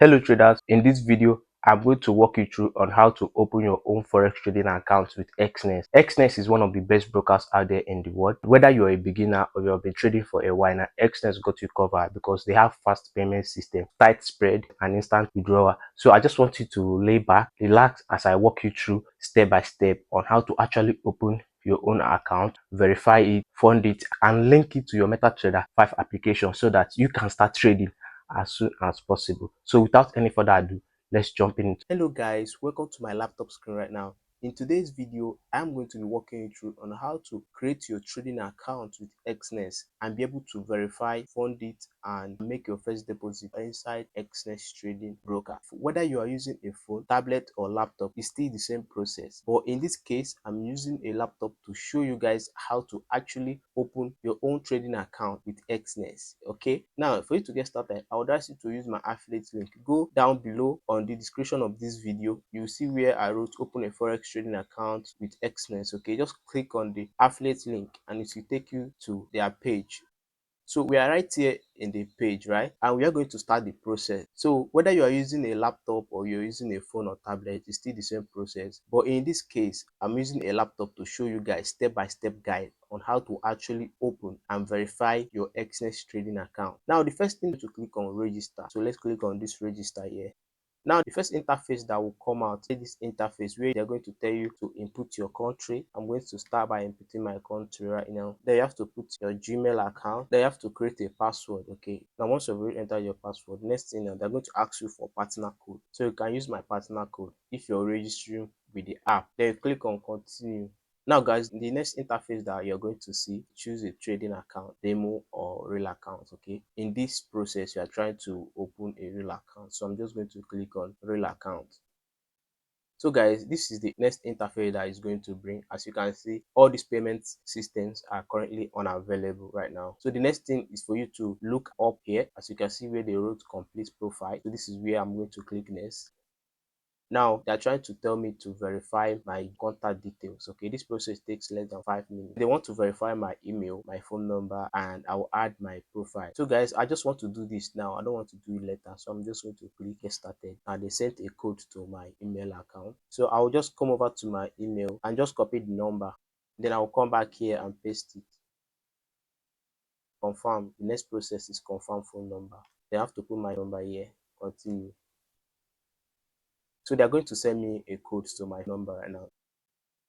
Hello traders, in this video I'm going to walk you through on how to open your own forex trading account with Exness. Exness is one of the best brokers out there in the world. Whether you're a beginner or you've been trading for a while now, Exness got you covered because they have fast payment system, tight spread and instant withdrawal. So I just want you to lay back, relax as I walk you through step by step on how to actually open your own account, verify it, fund it and link it to your MetaTrader 5 application so that you can start trading as soon as possible. So without any further ado, let's jump in. Hello guys, welcome to my laptop screen right now. In today's video, I'm going to be walking you through on how to create your trading account with Exness and be able to verify, fund it, and make your first deposit inside Exness trading broker. Whether you are using a phone, tablet, or laptop, it's still the same process. But in this case, I'm using a laptop to show you guys how to actually open your own trading account with Exness. Okay, now for you to get started, I would ask you to use my affiliate link. Go down below on the description of this video, you see where I wrote open a forex trading account with Exness. Okay, just click on the affiliate link and it will take you to their page. So we are right here in the page, right? And we are going to start the process. So whether you are using a laptop or you're using a phone or tablet, it's still the same process. But in this case, I'm using a laptop to show you guys step-by-step guide on how to actually open and verify your Exness trading account. Now, the first thing to click on register. So let's click on this register here. Now, the first interface that will come out is this interface where they're going to tell you to input your country. I'm going to start by inputting my country right now. Then you have to put your Gmail account. Then you have to create a password. Okay. Now, once you've already entered your password, next thing they're going to ask you for partner code. So you can use my partner code if you're registering with the app. Then you click on continue. Now guys, the next interface that you're going to see, choose a trading account, demo or real account. Okay, in this process you are trying to open a real account, so I'm just going to click on real account. So guys, this is the next interface that is going to bring. As you can see, all these payment systems are currently unavailable right now. So the next thing is for you to look up here. As you can see where they wrote complete profile, so this is where I'm going to click next. Now they're trying to tell me to verify my contact details. Okay, this process takes less than 5 minutes. They want to verify my email, my phone number, and I will add my profile. So guys, I just want to do this now. I don't want to do it later, so I'm just going to click get started. And they sent a code to my email account, so I will just come over to my email and just copy the number. Then I will come back here and paste it. Confirm. The next process is confirm phone number. They have to put my number here. Continue. So they're going to send me a code to my number right now.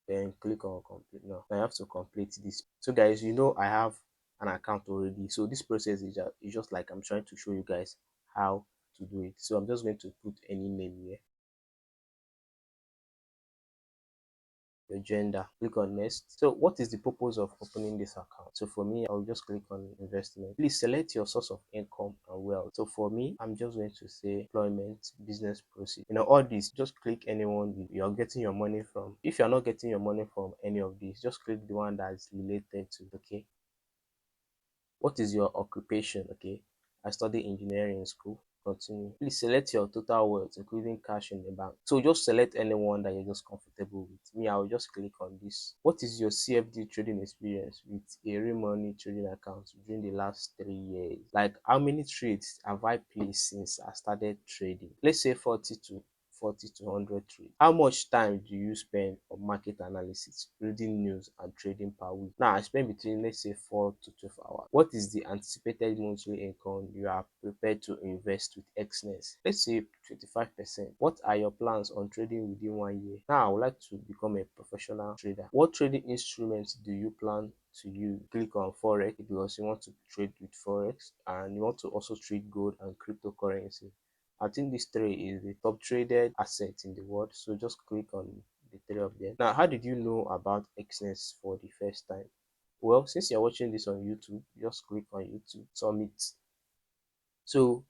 Then click on complete. Now I have to complete this. So guys, you know I have an account already. So this process is just like I'm trying to show you guys how to do it. So I'm just going to put any name here. Your gender, click on next. So what is the purpose of opening this account? So for me, I'll just click on investment. Please select your source of income and wealth. So for me, I'm just going to say employment, business proceeds. You know, all this, just click anyone you're getting your money from. If you're not getting your money from any of these, just click the one that's related to. Okay, what is your occupation? Okay, I study engineering in school. Continue. Please select your total wealth, including cash in the bank. So just select anyone that you're just comfortable with. Me, I will just click on this. What is your CFD trading experience with a real money trading account during the last 3 years? Like, how many trades have I placed since I started trading? Let's say 40 to 100 trades. How much time do you spend on market analysis, reading news and trading per week? Now I spend between, let's say, 4 to 12 hours. What is the anticipated monthly income you are prepared to invest with Exness? Let's say 25%. What are your plans on trading within 1 year? Now I would like to become a professional trader. What trading instruments do you plan to use? Click on Forex because you want to trade with Forex and you want to also trade gold and cryptocurrency. I think this three is the top traded asset in the world. So just click on the three of them. Now, how did you know about Exness for the first time? Well, since you're watching this on YouTube, just click on YouTube, submit. So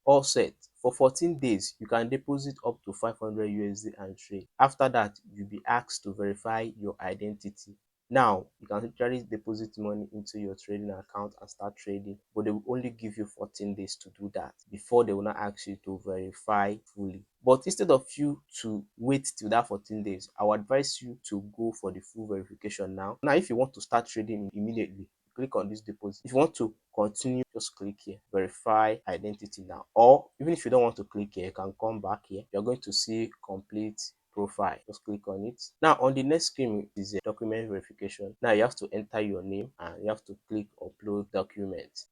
all set. For 14 days, you can deposit up to 500 USD and trade. After that, you'll be asked to verify your identity. Now, you can literally deposit money into your trading account and start trading, but they will only give you 14 days to do that before they will not ask you to verify fully. But instead of you to wait till that 14 days, I would advise you to go for the full verification now. Now, if you want to start trading immediately, you click on this deposit. If you want to continue, just click here, verify identity now. Or even if you don't want to click here, you can come back here. You're going to see complete profile. Just click on it. Now on the next screen is a document verification. Now you have to enter your name and you have to click upload document.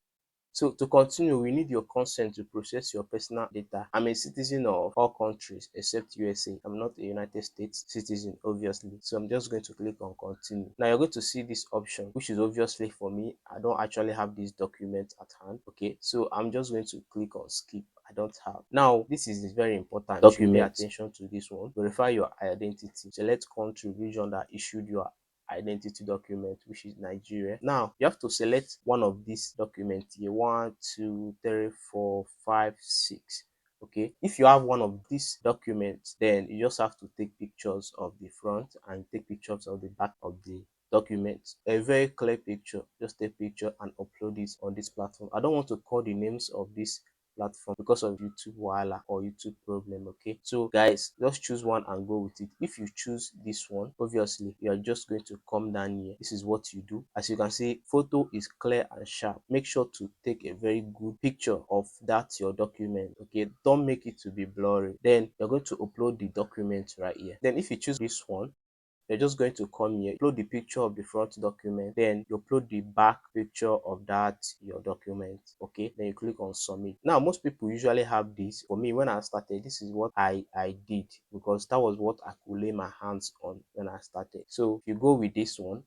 So to continue, we need your consent to process your personal data. I'm a citizen of all countries except USA. I'm not a United States citizen, obviously. So I'm just going to click on continue. Now you're going to see this option, which is obviously for me. I don't actually have this document at hand. Okay, so I'm just going to click on skip. I don't have. Now this is very important. You should pay attention to this one. Verify your identity. Select country, region that issued your identity document, which is Nigeria. Now you have to select one of these documents here. 1, 2, 3, 4, 5, 6. Okay, if you have one of these documents, then you just have to take pictures of the front and take pictures of the back of the document. A very clear picture. Just take picture and upload it on this platform. I don't want to call the names of this platform because of YouTube wahala or YouTube problem. Okay, so guys, just choose one and go with it. If you choose this one, obviously you are just going to come down here. This is what you do. As you can see, photo is clear and sharp. Make sure to take a very good picture of that your document. Okay, don't make it to be blurry. Then you're going to upload the document right here. Then if you choose this one, you're just going to come here, upload the picture of the front document, then you upload the back picture of that your document. Okay, then you click on submit. Now most people usually have this. For me, when I started, this is what I did, because that was what I could lay my hands on when I started. So if you go with this one,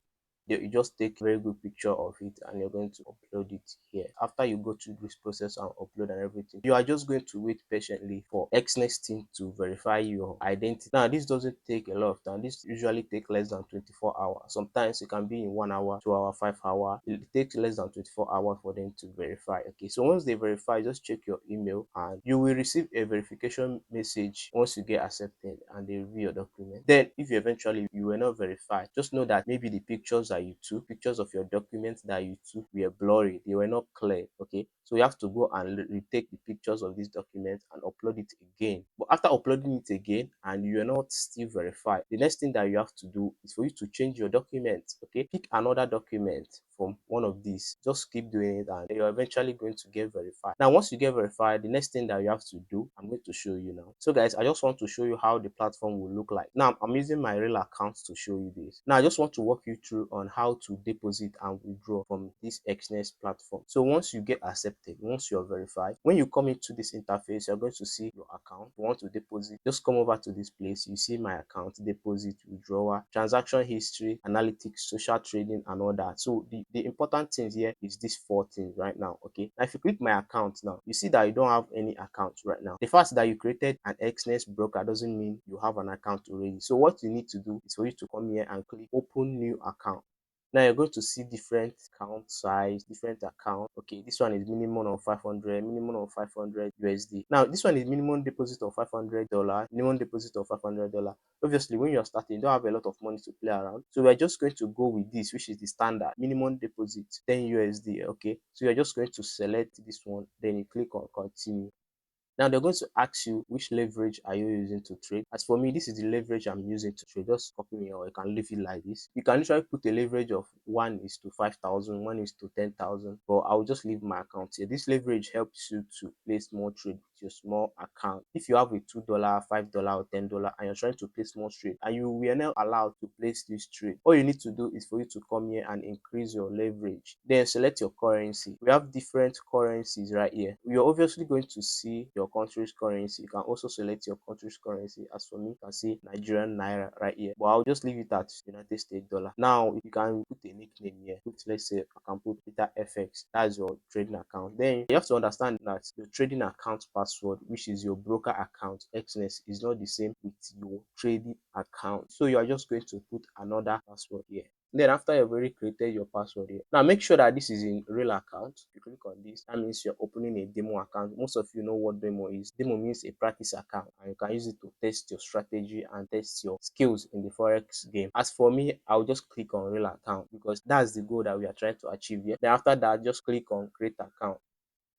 you just take a very good picture of it and you're going to upload it here. After you go through this process and upload and everything, you are just going to wait patiently for Exness team to verify your identity. Now this doesn't take a lot of time. This usually takes less than 24 hours. Sometimes it can be in 1 hour, 2 hour, 5 hour. It takes less than 24 hours for them to verify. Okay, so once they verify, just check your email and you will receive a verification message once you get accepted and they review your document. Then if you eventually you were not verified, just know that maybe the pictures that you took, pictures of your documents that you took were blurry, they were not clear. Okay, so you have to go and retake the pictures of these documents and upload it again. But after uploading it again and you are not still verified, the next thing that you have to do is for you to change your document. Okay, pick another document from one of these. Just keep doing it and you're eventually going to get verified. Now once you get verified, the next thing that you have to do, I'm going to show you now. So guys, I just want to show you how the platform will look like. Now I'm using my real account to show you this. Now I just want to walk you through on how to deposit and withdraw from this Exness platform. So once you get accepted, once you're verified, when you come into this interface, you're going to see your account. You want to deposit, just come over to this place. You see my account, deposit, withdrawal, transaction history, analytics, social trading, and all that. So the important things here is these 4 things right now. Okay, now if you click my account now, you see that you don't have any account right now. The fact that you created an Exness broker doesn't mean you have an account already. So what you need to do is for you to come here and click open new account. Now you're going to see different account size, different account. Okay, this one is minimum of 500, minimum of 500 USD. Now this one is minimum deposit of $500, minimum deposit of $500. Obviously, when you're starting, you don't have a lot of money to play around. So we're just going to go with this, which is the standard minimum deposit, 10 USD. Okay, so you're just going to select this one, then you click on continue. Now they're going to ask you which leverage are you using to trade. As for me, this is the leverage I'm using to trade. Just copy me or you can leave it like this. You can literally put a leverage of 1:5,000, 1:10,000, but I'll just leave my account here. This leverage helps you to place more trade with your small account. If you have a $2, $5, or $10 and you're trying to place more trade and you were not allowed to place this trade, all you need to do is for you to come here and increase your leverage. Then select your currency. We have different currencies right here. You're obviously going to see your country's currency. You can also select your country's currency. As for me, you can see Nigerian naira right here, but I'll just leave it at United States dollar. Now you can put a nickname here. Let's say I can put Peter FX. That's your trading account. Then you have to understand that your trading account password, which is your broker account Exness, is not the same with your trading account. So you are just going to put another password here. Then after you've already created your password here, now make sure that this is in real account. You click on this, that means you're opening a demo account. Most of you know what demo is. Demo means a practice account and you can use it to test your strategy and test your skills in the Forex game. As for me, I'll just click on real account because that's the goal that we are trying to achieve here. Then after that, just click on create account.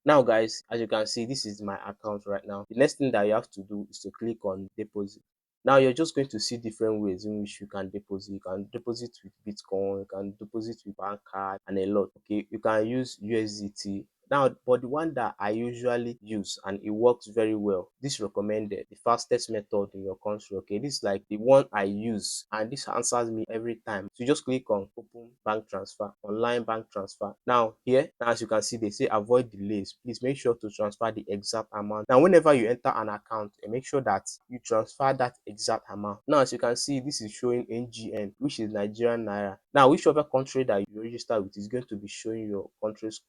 Now guys, as you can see, this is my account right now. The next thing that you have to do is to click on deposit. Now you're just going to see different ways in which you can deposit. You can deposit with Bitcoin, you can deposit with bank card and a lot. Okay, you can use USDT. Now, but the one that I usually use and it works very well, this recommended, the fastest method in your country. Okay, this is like the one I use and this answers me every time. So you just click on open bank transfer, online bank transfer. Now here, now as you can see, they say avoid delays. Please make sure to transfer the exact amount. Now whenever you enter an account, make sure that you transfer that exact amount. Now as you can see, this is showing NGN, which is Nigerian Naira. Now whichever country that you register with is going to be showing your country's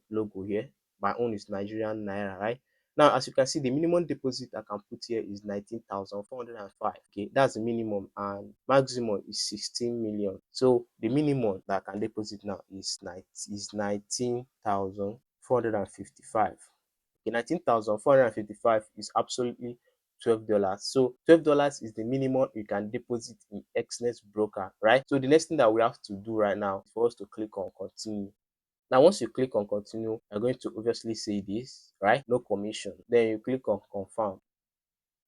logo here. My own is Nigerian Naira, right? Now, as you can see, the minimum deposit I can put here is 19,405. Okay, that's the minimum, and maximum is 16 million. So the minimum that I can deposit now is 19,455. Okay, 19,455 is absolutely $12. So $12 is the minimum you can deposit in Exness broker, right? So the next thing that we have to do right now is for us to click on continue. Now, once you click on continue, you're going to obviously see this, right? No commission. Then you click on confirm.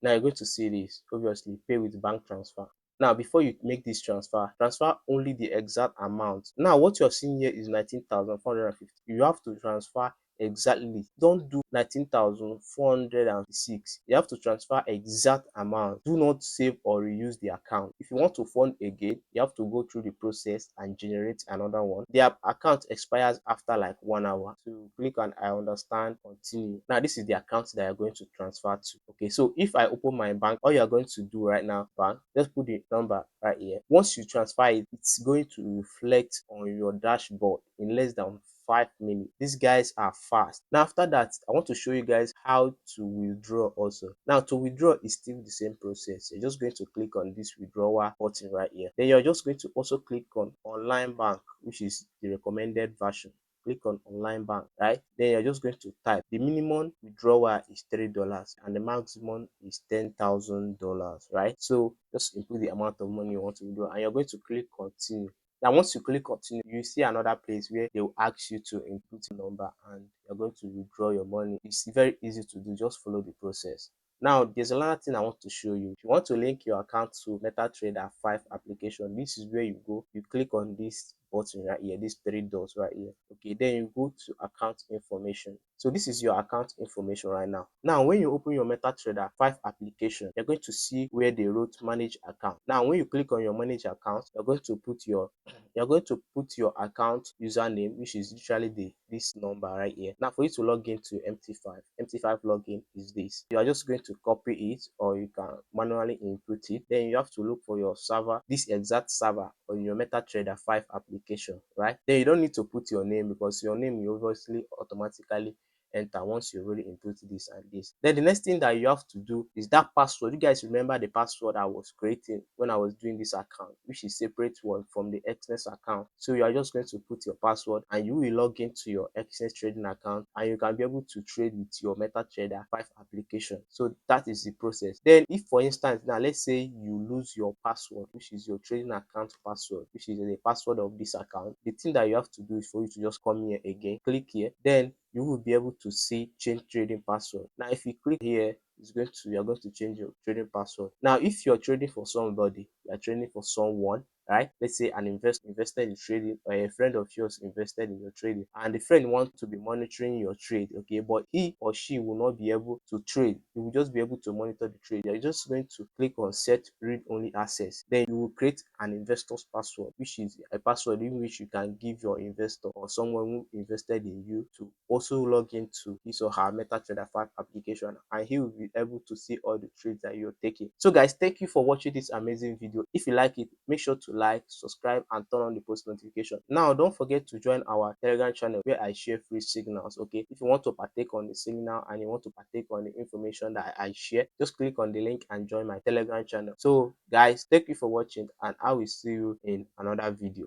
Now you're going to see this, obviously, pay with bank transfer. Now, before you make this transfer, transfer only the exact amount. Now, what you're seeing here is 19,450. You have to transfer exactly. Don't do 19,406. You have to transfer exact amount. Do not save or reuse the account. If you want to fund again, you have to go through the process and generate another one. Their account expires after like 1 hour. So click on I understand, continue. Now this is the account that you're going to transfer to. Okay, so if I open my bank, all you're going to do right now, bank, just put the number right here. Once you transfer it, it's going to reflect on your dashboard in less than 5 minutes. These guys are fast. Now after that, I want to show you guys how to withdraw also. Now to withdraw is still the same process. You're just going to click on this withdrawal button right here. Then you're just going to also click on online bank, which is the recommended version. Click on online bank, right? Then you're just going to type. The minimum withdrawal is $3 and the maximum is $10,000, right? So just input the amount of money you want to withdraw and you're going to click continue. Now, once you click continue, you see another place where they will ask you to input your number and you're going to withdraw your money. It's very easy to do. Just follow the process. Now, there's another thing I want to show you. If you want to link your account to MetaTrader 5 application, this is where you go. You click on this button right here, these three dots right here. Okay, then you go to account information. So this is your account information right now. Now, when you open your MetaTrader 5 application, you're going to see where they wrote manage account. Now, when you click on your manage account, you're going to put your account username, which is literally this number right here. Now for you to log into MT5 login is this. You are just going to copy it or you can manually input it. Then you have to look for your server, this exact server on your MetaTrader 5 application, right? Then you don't need to put your name because your name will obviously automatically enter once you already input this and this. Then the next thing that you have to do is that password. You guys remember the password I was creating when I was doing this account, which is separate one from the Exness account. So you are just going to put your password and you will log into your Exness trading account and you can be able to trade with your MetaTrader 5 application. So that is the process. Then if for instance, now let's say you lose your password, which is your trading account password, which is the password of this account, the thing that you have to do is for you to just come here again, click here, then you will be able to see change trading password. Now if you click here, you're going to change your trading password. Now if you're trading for somebody, you're trading for someone, right? Let's say an invested in trading or a friend of yours invested in your trading and the friend wants to be monitoring your trade, okay, but he or she will not be able to trade. You will just be able to monitor the trade. You're just going to click on set read only access. Then you will create an investor's password, which is a password in which you can give your investor or someone who invested in you to also log into his or her MetaTrader 5 application and he will be able to see all the trades that you're taking. So guys, thank you for watching this amazing video. If you like it, make sure to like, subscribe and turn on the post notification. Now don't forget to join our Telegram channel where I share free signals. Okay, if you want to partake on the signal and you want to partake on the information that I share, just click on the link and join my Telegram channel. So guys, thank you for watching and I will see you in another video.